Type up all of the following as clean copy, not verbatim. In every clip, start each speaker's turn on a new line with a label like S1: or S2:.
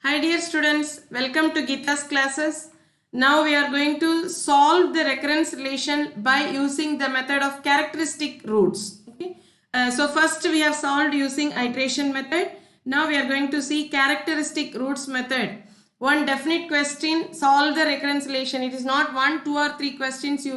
S1: Hi dear students, welcome to Geeta's classes. Now we are going to solve the recurrence relation by using the method of characteristic roots. Okay. So first we have solved using iteration method. Now we are going to see characteristic roots method. One definite question, solve the recurrence relation. It is not 1, 2 or 3 questions you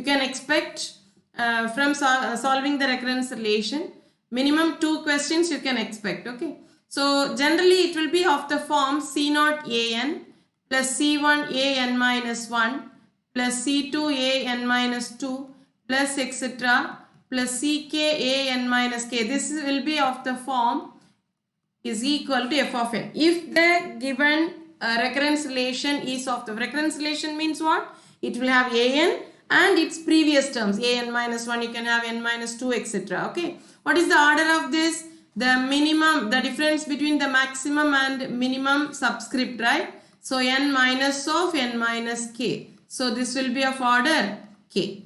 S1: can expect from solving the recurrence relation. Minimum 2 questions you can expect. Okay. So generally it will be of the form C0 an plus C1 an minus 1 plus C2 an minus 2 plus etc. plus Ck an minus k. This will be of the form is equal to f of n. If the given recurrence relation is of the recurrence relation means what? It will have an and its previous terms an minus 1, you can have n minus 2 etc. Okay. What is the order of this? The minimum, the difference between the maximum and minimum subscript, right? So n minus of n minus k. So this will be of order k,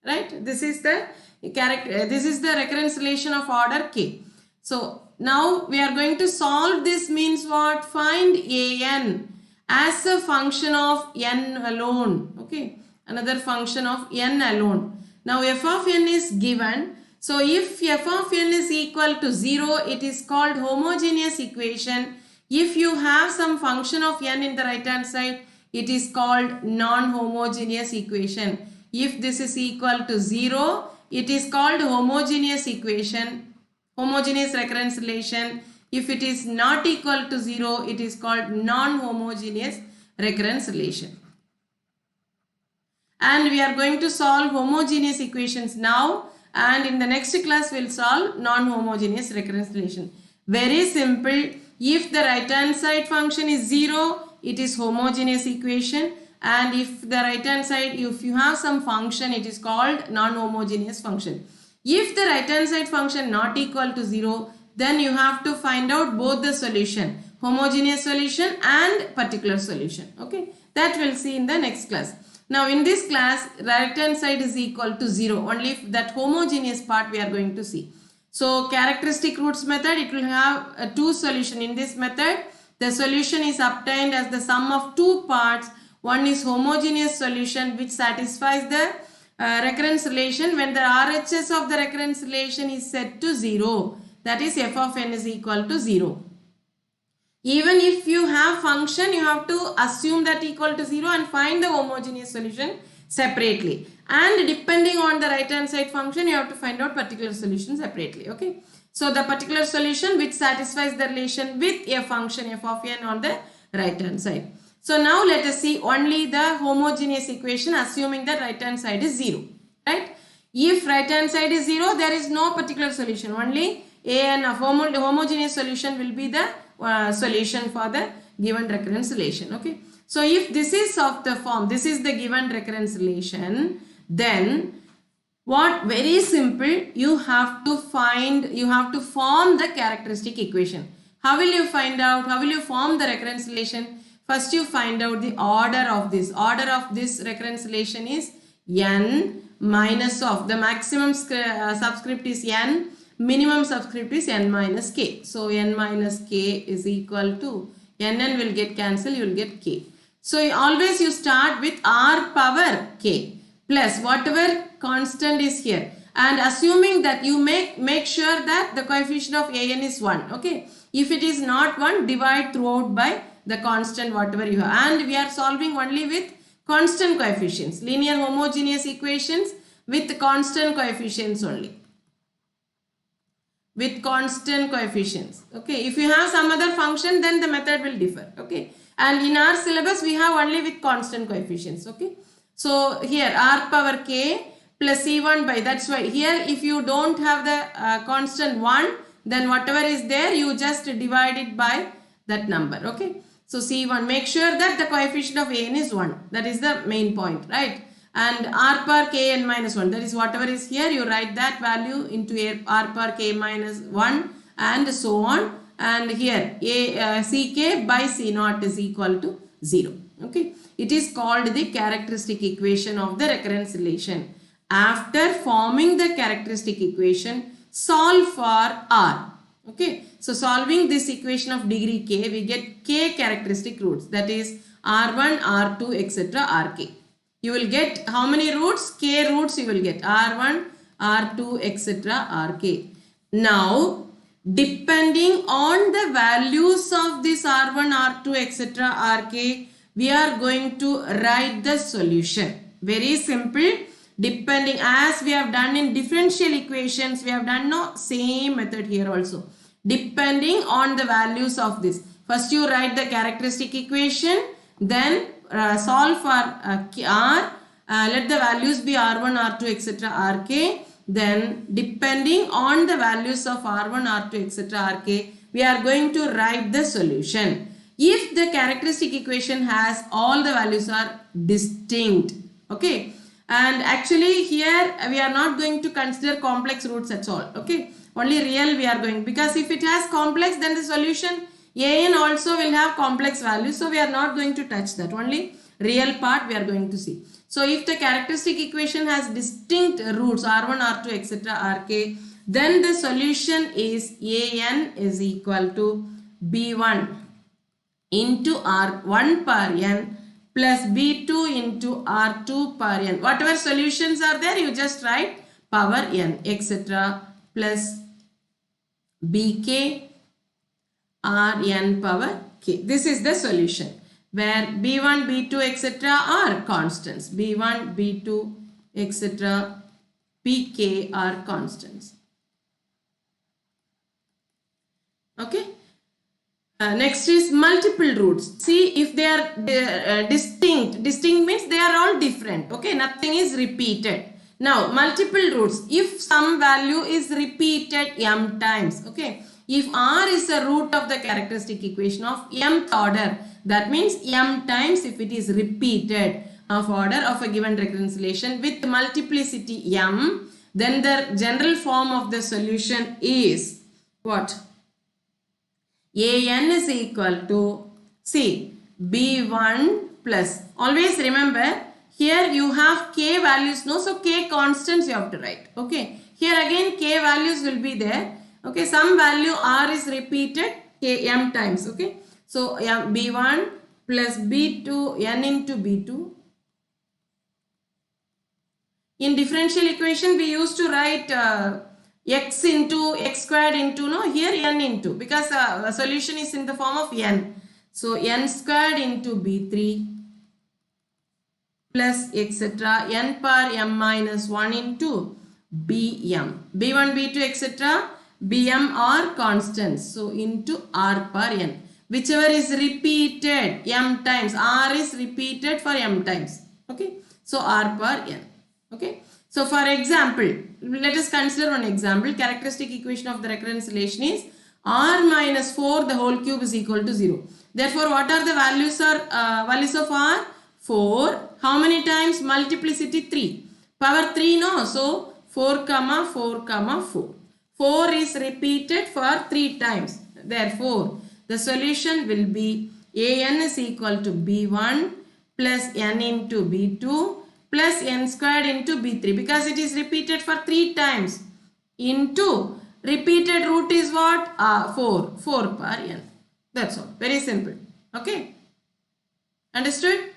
S1: right? This is the recurrence relation of order k. So now we are going to solve this means what? Find an as a function of n alone. Okay, another function of n alone. Now f of n is given. So if f of n is equal to 0, it is called homogeneous equation. If you have some function of n in the right hand side, it is called non-homogeneous equation. If this is equal to 0, it is called homogeneous equation, homogeneous recurrence relation. If it is not equal to 0, it is called non-homogeneous recurrence relation. And we are going to solve homogeneous equations now. And in the next class, we'll solve non-homogeneous recurrence relation. Very simple. If the right hand side function is 0, it is homogeneous equation. And if the right hand side, if you have some function, it is called non-homogeneous function. If the right hand side function not equal to 0, then you have to find out both the solution, homogeneous solution and particular solution. Okay, that we'll see in the next class. Now in this class, right hand side is equal to 0. Only if that homogeneous part we are going to see. So characteristic roots method, it will have two solutions. In this method, the solution is obtained as the sum of two parts. One is homogeneous solution which satisfies the recurrence relation when the RHS of the recurrence relation is set to 0. That is f of n is equal to 0. Even if you have function, you have to assume that equal to 0 and find the homogeneous solution separately. And depending on the right hand side function, you have to find out particular solution separately. Okay. So the particular solution which satisfies the relation with a function f of n on the right hand side. So now let us see only the homogeneous equation assuming that right hand side is 0. Right. If right hand side is 0, there is no particular solution. Only an homogeneous solution will be the solution for the given recurrence relation. Okay. So if this is of the form, this is the given recurrence relation, then what? Very simple, you have to form the characteristic equation. How will you find out? How will you form the recurrence relation? First you find out the order of this. Order of this recurrence relation is n minus of the maximum subscript is n, minimum subscript is n minus k. So n minus k is equal to n will get cancelled, you will get k. So always you start with r power k plus whatever constant is here, and assuming that you make sure that the coefficient of an is 1. Okay. If it is not 1, divide throughout by the constant whatever you have, and we are solving only with constant coefficients, linear homogeneous equations with constant coefficients only. With constant coefficients. Okay. If you have some other function, then the method will differ. Okay. And in our syllabus, we have only with constant coefficients. Okay. So here r power k plus c1 by, that's why here if you don't have the constant 1, then whatever is there, you just divide it by that number. Okay. So c1, make sure that the coefficient of an is 1. That is the main point, right? And r power k n minus 1, that is whatever is here, you write that value into r power k minus 1 and so on. And here ck by c0 is equal to 0. Okay. It is called the characteristic equation of the recurrence relation. After forming the characteristic equation, solve for r. Okay, so solving this equation of degree k, we get k characteristic roots, that is R1, R2, etc. Rk. You will get how many roots? K roots you will get, R1, R2, etc. Rk. Now, depending on the values of this R1, R2, etc. Rk, we are going to write the solution. Very simple. Depending, as we have done in differential equations, we have done no same method here also. Depending on the values of this, first you write the characteristic equation, then solve for R, let the values be R1, R2, etc. Rk. Then depending on the values of R1, R2, etc. Rk, we are going to write the solution. If the characteristic equation has all the values are distinct, okay, and actually here we are not going to consider complex roots at all, okay, only real we are going, because if it has complex, then the solution an also will have complex values, so we are not going to touch that, only real part we are going to see. So if the characteristic equation has distinct roots R1, R2, etc. Rk, then the solution is an is equal to b1 into R1 per n plus b2 into R2 per n. Whatever solutions are there, you just write power n, etc. plus bk Rn power k. This is the solution where b1, b2, etc. are constants. b1, b2, etc. pk are constants. Okay. Next is multiple roots. See if they are distinct. Distinct means they are all different. Okay, nothing is repeated. Now multiple roots. If some value is repeated m times. Okay, if r is a root of the characteristic equation of mth order, that means m times if it is repeated of order of a given reconciliation with multiplicity m, then the general form of the solution is what? An is equal to, see, b1 plus, always remember here you have k values, no, so k constants you have to write. Okay, here again k values will be there. Okay, some value r is repeated k m times. Okay, so b1 plus b2 n into b2. In differential equation we used to write x into x squared into, no, here n into, because the solution is in the form of n. So n squared into b3 plus etc. n power m minus 1 into bm. b1, b2, etc. bm are constants. So into r per n. Whichever is repeated m times, r is repeated for m times. Okay, so r per n. Okay, so for example, let us consider one example. Characteristic equation of the reconciliation is r minus 4 the whole cube is equal to 0. Therefore, what are the values of r? 4. How many times? Multiplicity 3. Power 3, no? So 4 comma 4 comma 4. 4 is repeated for 3 times. Therefore, the solution will be an is equal to b1 plus n into b2 plus n squared into b3, because it is repeated for 3 times, into repeated root is what? 4 per n. That's all. Very simple. Okay. Understood?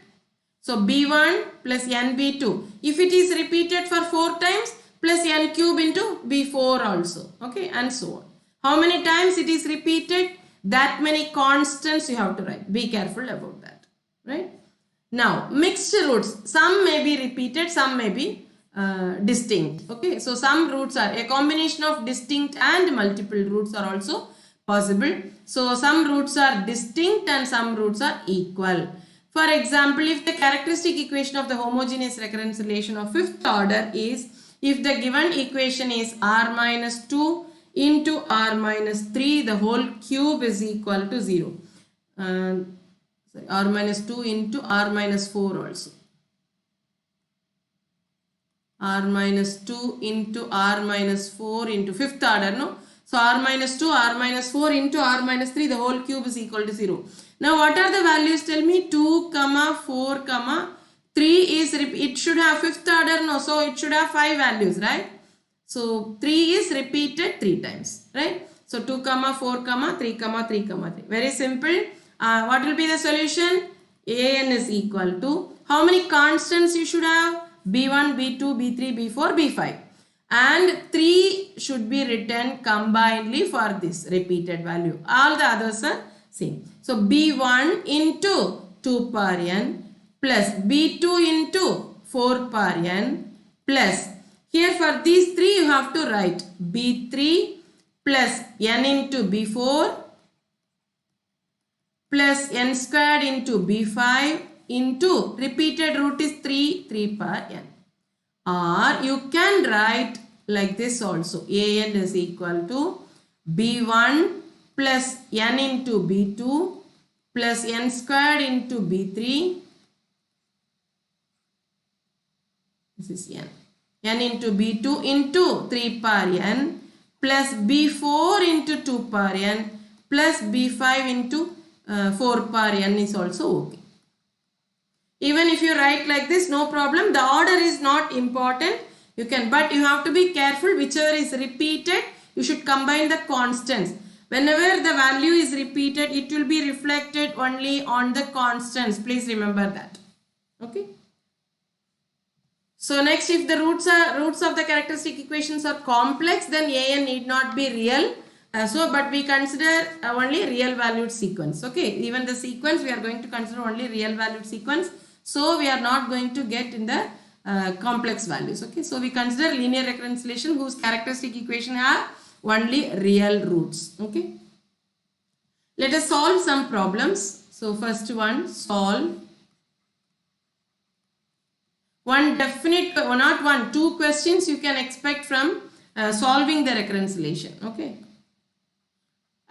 S1: So b1 plus nb2. If it is repeated for 4 times, plus n cube into b4 also. Okay, and so on. How many times it is repeated? That many constants you have to write. Be careful about that. Right? Now, mixed roots. Some may be repeated, some may be distinct. Okay, so some roots are a combination of distinct and multiple roots are also possible. So some roots are distinct and some roots are equal. For example, if the characteristic equation of the homogeneous reconciliation of fifth order is, if the given equation is r minus 2 into r minus 3, the whole cube is equal to 0. R minus 2 into r minus 4 also. R minus 2 into r minus 4 into fifth order, no? So r minus 2, r minus 4 into r minus 3, the whole cube is equal to 0. Now what are the values? Tell me. 2, 4, 3 is, it should have fifth order, no? So it should have 5 values, right? So 3 is repeated 3 times, right? So 2 comma 4 comma 3 comma 3 comma 3. Very simple. What will be the solution? An is equal to, how many constants you should have? B1, B2, B3, B4, B5. And 3 should be written combinedly for this repeated value. All the others are same. So B1 into 2 power n plus B2 into 4 power n plus, here for these 3 you have to write B3 plus n into B4 plus n squared into B5 into repeated root is 3 power n. Or you can write like this also. An is equal to B1 plus n into B2 plus n squared into B3. This is n. N into B2 into 3 power n plus B4 into 2 power n plus B5 into 4 power n is also okay. Even if you write like this, no problem. The order is not important. You can, but you have to be careful. Whichever is repeated, you should combine the constants. Whenever the value is repeated, it will be reflected only on the constants. Please remember that. Okay. So next, if the roots of the characteristic equations are complex, then an need not be real. But we consider only real valued sequence. Okay. Even the sequence, we are going to consider only real valued sequence. So we are not going to get in the complex values. Okay. So we consider linear reconciliation whose characteristic equation have only real roots. Okay. Let us solve some problems. So first one, solve two questions you can expect from solving the reconciliation. Okay.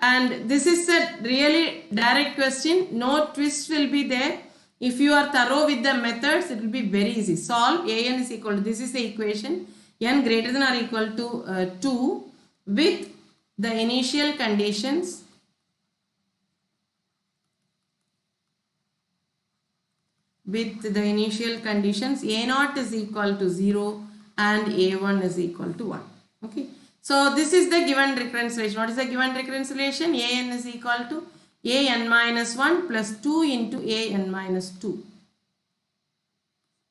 S1: And this is a really direct question. No twist will be there. If you are thorough with the methods, it will be very easy. Solve an is equal to, this is the equation, n greater than or equal to 2 with the initial conditions a0 is equal to 0 and a1 is equal to 1. Okay. So this is the given reconciliation. What is the given reconciliation? An is equal to an minus 1 plus 2 into an minus 2.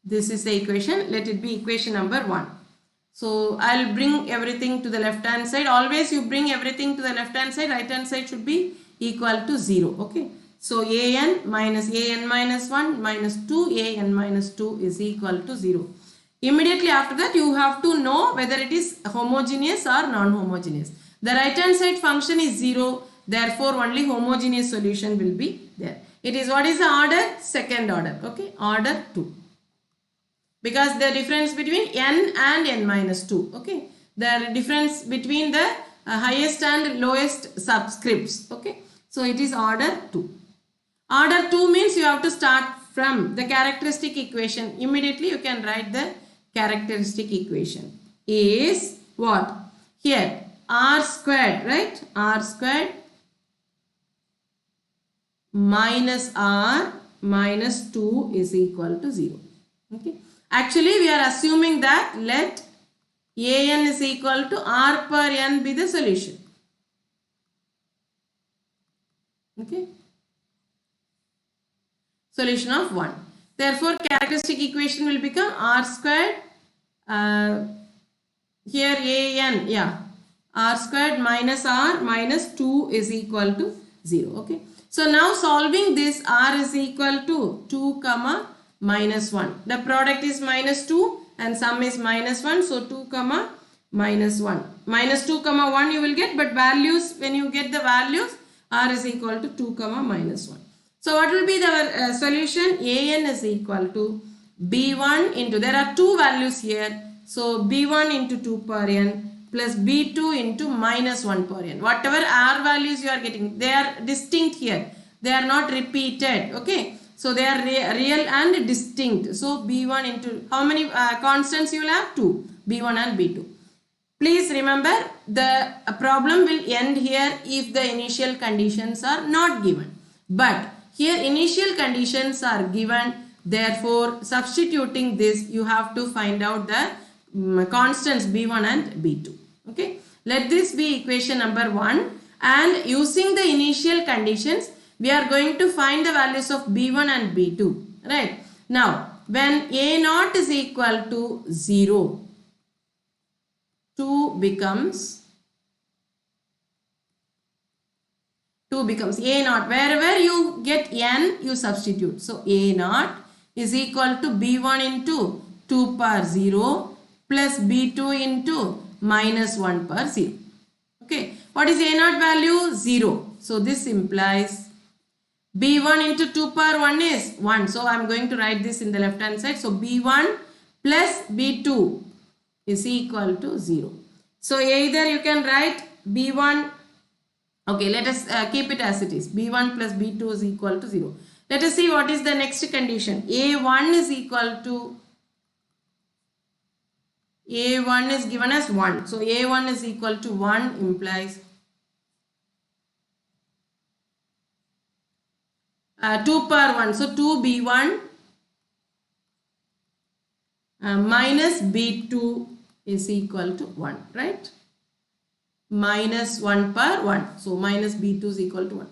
S1: This is the equation. Let it be equation number 1. So I'll bring everything to the left hand side. Always you bring everything to the left hand side. Right hand side should be equal to 0. Okay. So an minus 1 minus 2 an minus 2 is equal to 0. Immediately after that, you have to know whether it is homogeneous or non-homogeneous. The right hand side function is 0. Therefore, only homogeneous solution will be there. It is, what is the order? Second order. Okay. Order 2. Because the difference between n and n minus 2. Okay. The difference between the highest and lowest subscripts. Okay. So, it is order 2. Order 2 means you have to start from the characteristic equation. Immediately you can write the characteristic equation is what? Here r squared, right? R squared minus r minus 2 is equal to 0. Okay. Actually we are assuming that let an is equal to r per n be the solution. Okay. Solution of 1. Therefore, characteristic equation will become r squared, here an, yeah, r squared minus r minus 2 is equal to 0. Okay. So, now solving this, r is equal to 2 comma minus 1. The product is minus 2 and sum is minus 1. So, 2 comma minus 1. Minus 2 comma 1 you will get, but values, when you get the values, r is equal to 2 comma minus 1. So what will be the solution? An is equal to b1 into, there are two values here. So b1 into 2 per n plus b2 into minus 1 per n. Whatever r values you are getting, they are distinct here. They are not repeated. Okay. So they are real and distinct. So b1 into, how many constants you will have? 2. b1 and b2. Please remember, the problem will end here if the initial conditions are not given. But here initial conditions are given, therefore substituting this you have to find out the constants b1 and b2. Okay. Let this be equation number 1, and using the initial conditions we are going to find the values of B1 and B2, right? Now when A0 is equal to 0, 2 becomes A0. Wherever you get n, you substitute. So A0 is equal to B1 into 2 power 0 plus B2 into minus 1 power 0. Okay. What is A0 value? 0. So this implies B1 into 2 power 1 is 1. So I am going to write this in the left hand side. So B1 plus B2 is equal to 0. So either you can write B1. Okay, let us keep it as it is. B1 plus B2 is equal to 0. Let us see what is the next condition. A1 is equal to, A1 is given as 1. So A1 is equal to 1 implies 2 power 1. So 2B1 minus B2 is equal to 1, right? Minus 1 power 1. So minus B2 is equal to 1.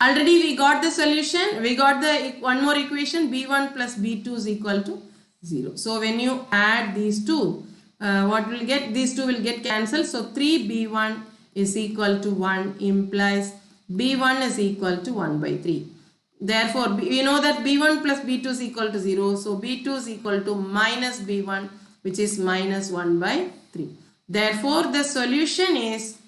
S1: Already we got the solution. We got the one more equation. B1 plus B2 is equal to 0. So when you add these two, what will get? These two will get cancelled. So 3B1 is equal to 1 implies B1 is equal to 1 by 3. Therefore, we know that B1 plus B2 is equal to 0. So B2 is equal to minus B1, which is minus 1 by 3. Therefore, the solution is,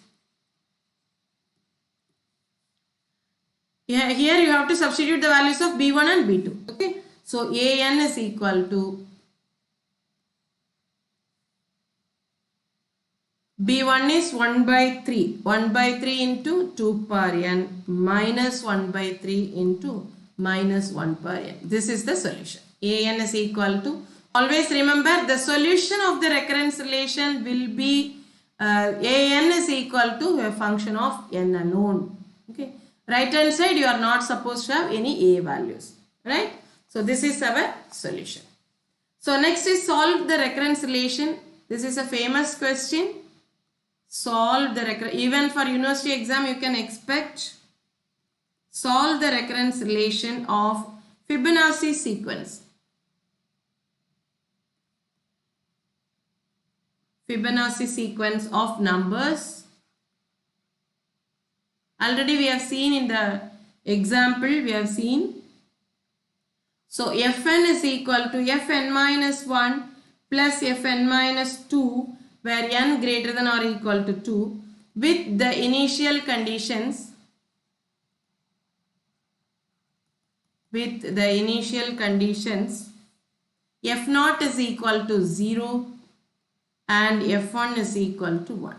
S1: here you have to substitute the values of B1 and B2. Okay. So AN is equal to B1 is 1 by 3. 1 by 3 into 2 power n minus 1 by 3 into minus 1 power n. This is the solution. AN is equal to, always remember the solution of the recurrence relation will be AN is equal to a function of n alone. Okay. Right hand side you are not supposed to have any A values. Right. So this is our solution. So next is solve the recurrence relation. This is a famous question. Solve the recurrence. Even for university exam you can expect. Solve the recurrence relation of Fibonacci sequence. Fibonacci sequence of numbers. Already we have seen in the example, we have seen. So Fn is equal to Fn minus 1 plus Fn minus 2, where n greater than or equal to 2, with the initial conditions. With the initial conditions, F0 is equal to 0 and F1 is equal to 1.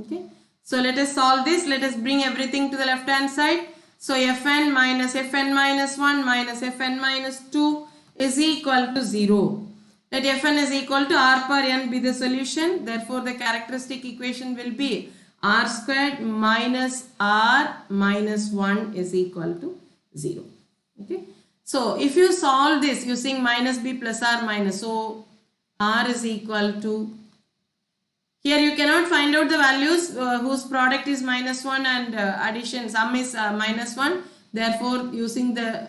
S1: Okay. So let us solve this. Let us bring everything to the left hand side. So Fn minus 1 minus Fn minus 2 is equal to 0. Let Fn is equal to r power n be the solution. Therefore the characteristic equation will be r squared minus r minus 1 is equal to 0. Okay. So if you solve this using minus b plus r minus, so r is equal to, here you cannot find out the values whose product is minus 1 and addition sum is minus 1. Therefore using the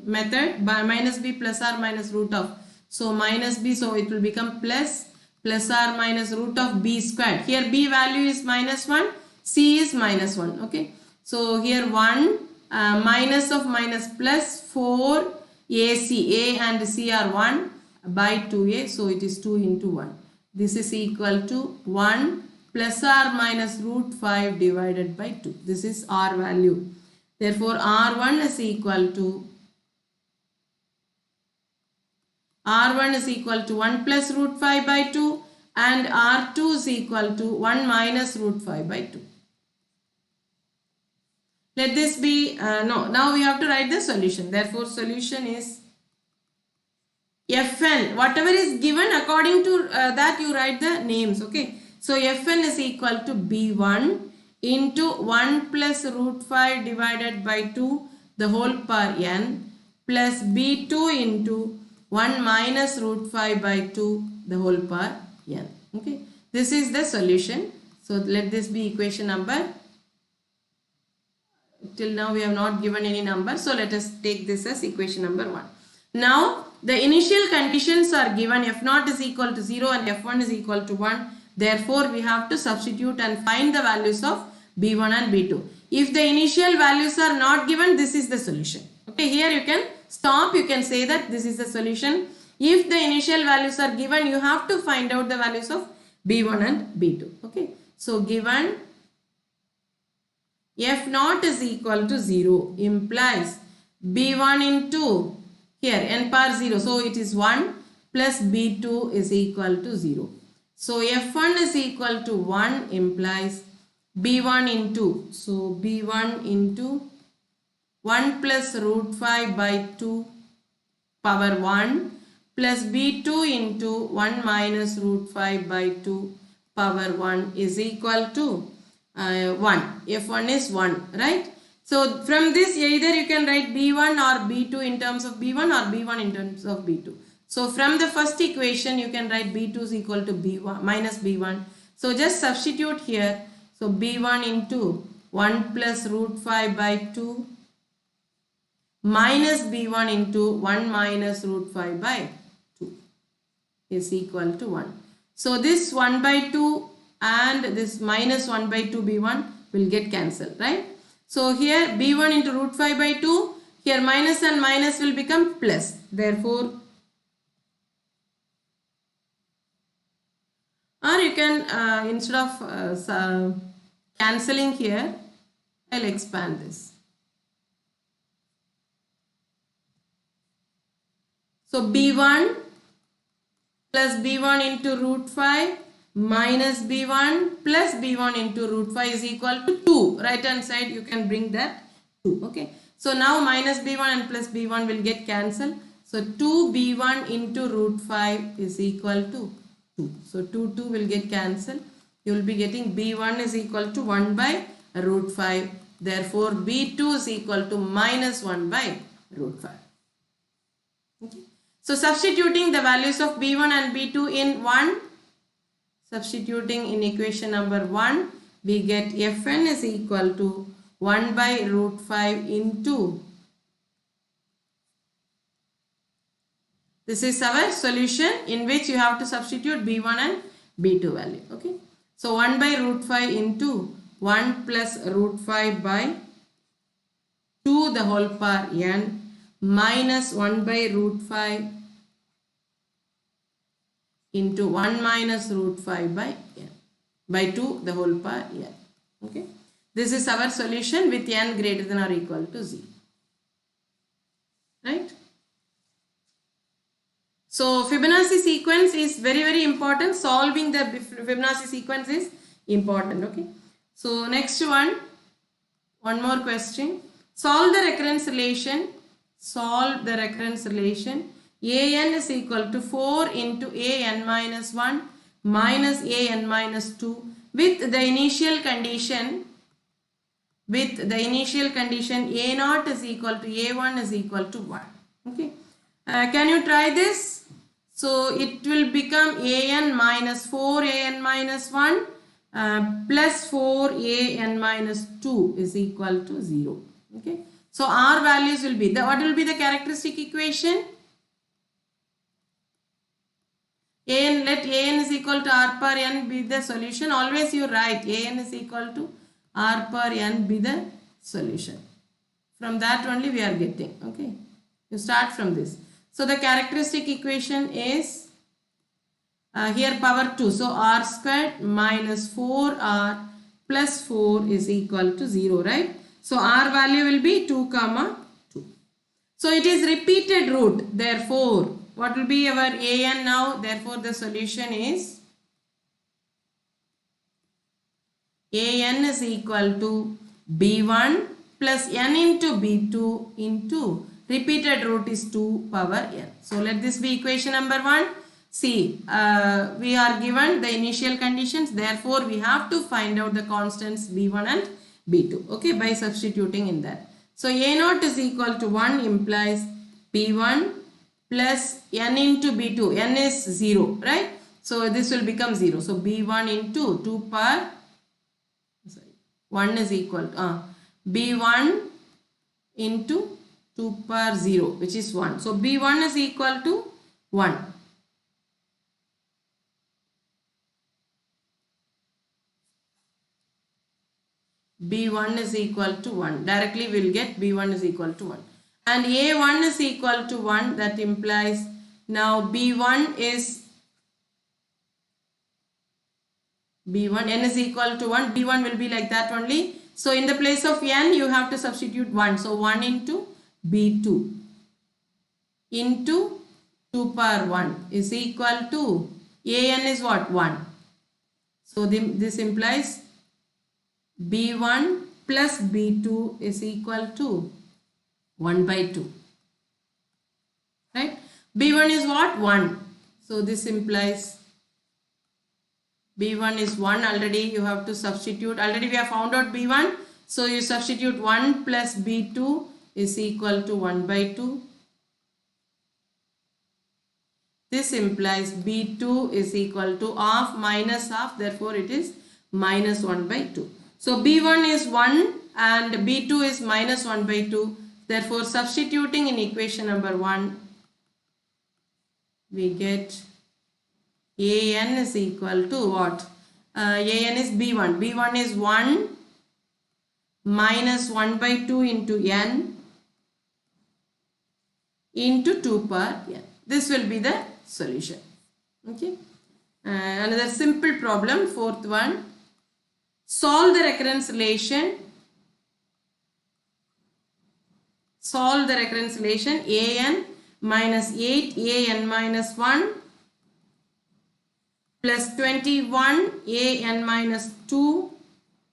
S1: method by minus b plus r minus root of, so minus b, so it will become plus r minus root of b squared. Here b value is minus 1, c is minus 1. Okay. So here 1 minus of minus plus 4 AC, A and C are 1 by 2A, so it is 2 into 1. This is equal to 1 plus r minus root 5 divided by 2. This is r value. Therefore R1 is equal to 1 plus root 5 by 2 and R2 is equal to 1 minus root 5 by 2. Let this be, now we have to write the solution. Therefore solution is Fn, whatever is given, according to that you write the names. Okay. So Fn is equal to B1 into 1 plus root 5 divided by 2 the whole power n plus B2 into 1 minus root 5 by 2 the whole power n. Okay. This is the solution. So let this be equation number. Till now we have not given any number, so let us take this as equation number 1. Now the initial conditions are given, f0 is equal to 0 and f1 is equal to 1. Therefore we have to substitute and find the values of b1 and b2. If the initial values are not given, this is the solution. Okay, here you can stop, you can say that this is the solution. If the initial values are given, you have to find out the values of b1 and b2. Okay, so given f0 is equal to 0 implies b1 into here n power 0, so it is 1 plus b2 is equal to 0. So f1 is equal to 1 implies b1 into, so b1 into 1 plus root 5 by 2 power 1 plus b2 into 1 minus root 5 by 2 power 1 is equal to 1. f1 is 1, right? So from this either you can write b1 or b2 in terms of b1 or b1 in terms of b2. So from the first equation you can write b2 is equal to b1 minus b1. So just substitute here. So b1 into 1 plus root 5 by 2 minus b1 into 1 minus root 5 by 2 is equal to 1. So this 1 by 2 and this minus 1 by 2 b1 will get cancelled, right? So here b1 into root 5 by 2, here minus and minus will become plus. Therefore, or you can instead of cancelling here, I'll expand this. So b1 plus b1 into root 5 minus b1 plus b1 into root 5 is equal to 2. Right hand side you can bring that 2. Okay. So now minus b1 and plus b1 will get cancelled. So 2b1 into root 5 is equal to 2. So 2 will get cancelled. You will be getting b1 is equal to 1 by root 5. Therefore b2 is equal to minus 1 by root 5. Okay. So substituting the values of b1 and b2 in 1, substituting in equation number 1, we get fn is equal to 1 by root 5 into, this is our solution in which you have to substitute b1 and b2 value. Okay. So 1 by root 5 into 1 plus root 5 by 2 the whole power n minus 1 by root 5 into 1 minus root 5 by n by 2 the whole power n. Okay. This is our solution with n greater than or equal to 0. Right. So Fibonacci sequence is very important. Solving the Fibonacci sequence is important. Okay. So next one more question. Solve the recurrence relation. Solve the recurrence relation. an is equal to 4 into an minus 1 minus an minus 2 with the initial condition. With the initial condition a0 is equal to a1 is equal to 1. Okay. Can you try this? So it will become an minus 4 an minus 1 plus 4 an minus 2 is equal to 0. Okay. So our values will be, what will be the characteristic equation? Let an is equal to r per n be the solution. Always you write an is equal to r per n be the solution. From that only we are getting. Okay. You start from this. So the characteristic equation is here power 2. So r squared minus 4r plus 4 is equal to 0, right? So r value will be 2 comma 2. So it is repeated root. Therefore, what will be our an now? Therefore, the solution is an is equal to b1 plus n into b2 into repeated root is 2 power n. So let this be equation number 1. See, we are given the initial conditions. Therefore, we have to find out the constants b1 and b2. Okay, by substituting in that. So a0 is equal to 1 implies b1 plus n into b2. n is 0, right? So this will become 0. So b1 into 2 power 1 is equal to b1 into 2 power 0, which is 1. So b1 is equal to 1. b1 is equal to 1. Directly we will get b1 is equal to 1. And a1 is equal to 1. That implies now b1 is n is equal to 1. b1 will be like that only. So in the place of n you have to substitute 1. So 1 into b2 into 2 power 1 is equal to an is what? 1. So this implies b1 plus b2 is equal to 1 by 2. Right? b1 is what? 1. So this implies b1 is 1 already. You have to substitute. Already we have found out b1. So you substitute 1 plus b2 is equal to 1 by 2. This implies b2 is equal to half minus half. Therefore it is minus 1 by 2. So b1 is 1 and b2 is minus 1 by 2. Therefore substituting in equation number 1, we get an is equal to what? An is b1. b1 is 1 minus 1 by 2 into n into 2 power n. This will be the solution. Okay. Another simple problem, fourth one. Solve the recurrence relation. Solve the recurrence relation an minus 8 an minus 1 plus 21 an minus 2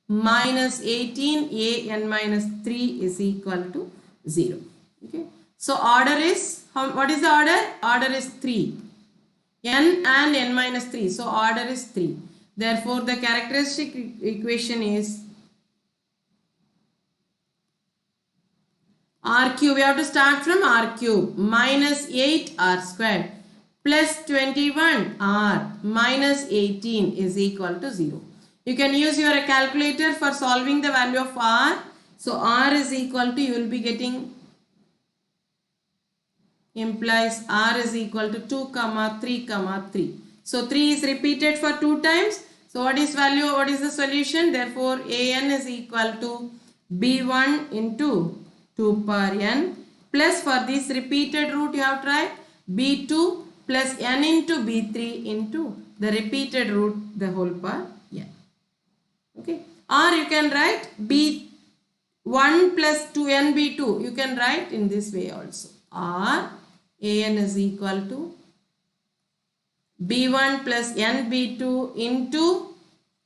S1: minus 18 an minus 3 is equal to 0. Okay. So order is, what is the order? Order is 3. n and n minus 3. So order is 3. Therefore the characteristic equation is r cube. We have to start from r cube minus 8 r squared plus 21 r minus 18 is equal to 0. You can use your calculator for solving the value of r. So r is equal to, you will be getting, implies r is equal to 2 comma 3 comma 3. So 3 is repeated for 2 times. So what is value? What is the solution? Therefore an is equal to b1 into 2 power n plus, for this repeated root you have to write b2 plus n into b3 into the repeated root the whole power n. Okay. Or you can write b1 plus 2n b2. You can write in this way also. Or an is equal to b1 plus n b2 into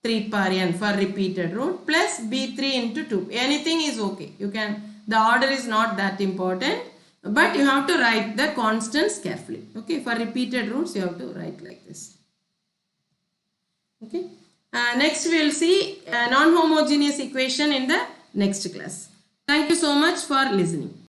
S1: 3 power n for repeated root plus b3 into 2. Anything is okay. You can, the order is not that important, but you have to write the constants carefully. Okay, for repeated roots you have to write like this. Okay. Next we will see a non-homogeneous equation in the next class. Thank you so much for listening.